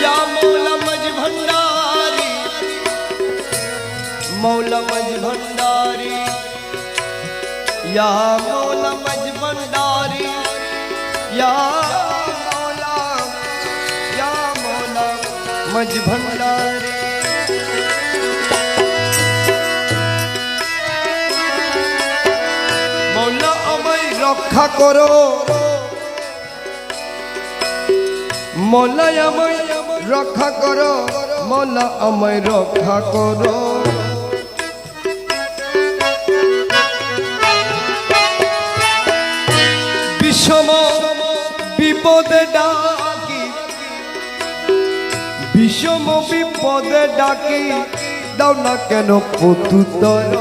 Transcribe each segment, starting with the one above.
या मौला मज भंडारी, मौला मज भंडारी, या मौला मज भंडारी, या मौला मज भंडारी। मौला আমায় রক্ষা করো, মৌলা আমায় রক্ষা করো, মৌলা আমায় রক্ষা করো। বিষম বিপদে ডাকি, বিষম বিপদে ডাকি, দাও না কেন প্রত্যুত্তর।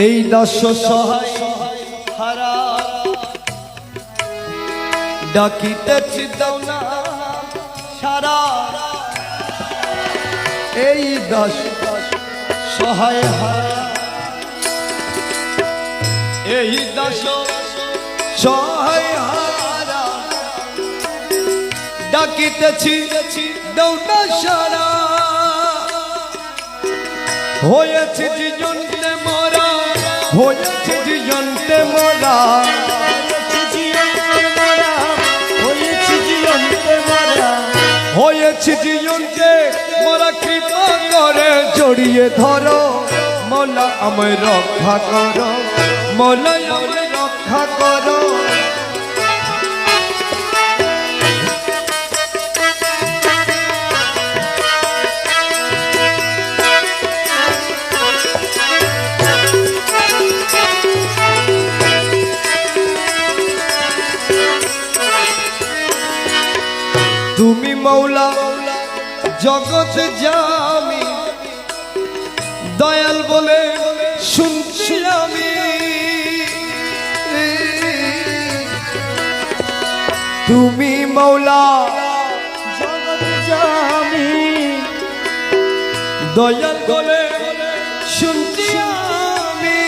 এই দাস সহায় হারা ডাকিতেছি, দাও না সারা। এই দাস সহায় হারা, এই দাস সহায় হারা ডাকিতেছি, দাও না সারা। হয়েছে জীবনতে মরা, হয়েছে জীবনতে মরা, হয়েছে জীবনতে মরা, হয়েছে জীবনতে মরা। কৃপা করে জড়িয়ে ধরো, মৌলা আমায় রক্ষা করো, মৌলা আমায় রক্ষা করো। তুমি মৌলা জগৎ জামি, দয়াল বলে শুনছি আমি। তুমি মৌলা জগৎ জামি, দয়াল বলে শুনছি আমি।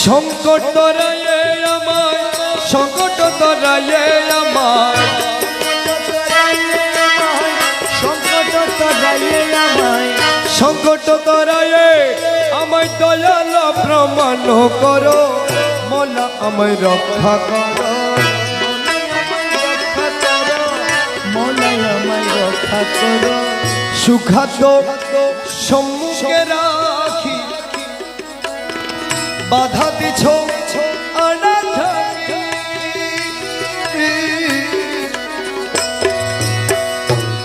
সংকট তরায়ে আমায়, সংকট তরায়ে আমায়, সংকট তরায়ে আমায় দয়াল প্রমাণ করো, মৌলা আমায় রক্ষা করো, মৌলা আমায় রক্ষা করো। সুখাদ্য সম্মুখে রাখি, বাধা দিছ অনাথাকে।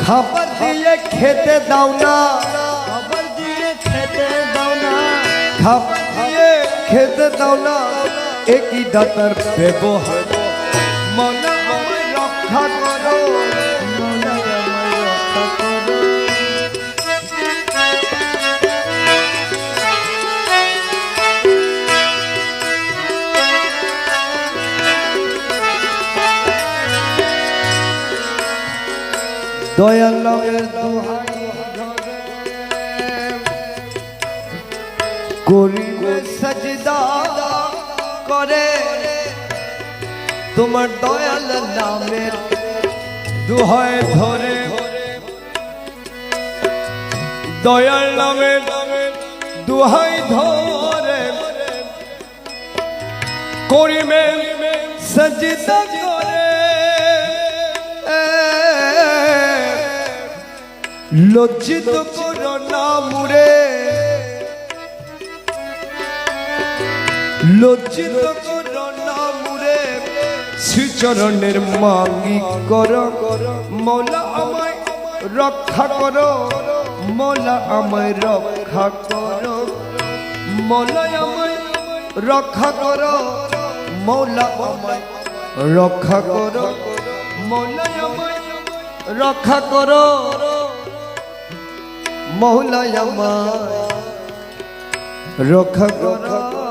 খাবার দিয়ে খেতে দাও না, খাবার দিয়ে খেতে দাও না, খাবার দিয়ে খেতে দাও না। একই দাতার ব্যবহার, মৌলা আমায় রক্ষা করো, মৌলা আমায় রক্ষা করো। দয়াল নামের দোহাই করিবে সাজদা করে, তোমার দয়াল নামের দোহাই ধরে, দয়াল নামের দোহাই ধরে করিবে সাজদা করে। লজ্জিত করো না মুরে, লজ্জিত করো না মুরে, শ্রীচরণের মাঙ্গি করো, মৌলা আমায় রক্ষা করো, মৌলা আমায় রক্ষা করো, মৌলা আমায় রক্ষা করো, মৌলা আমায় রক্ষা করো, মৌলা আমায় রক্ষা করো, মৌলা আমায় রক্ষা করো।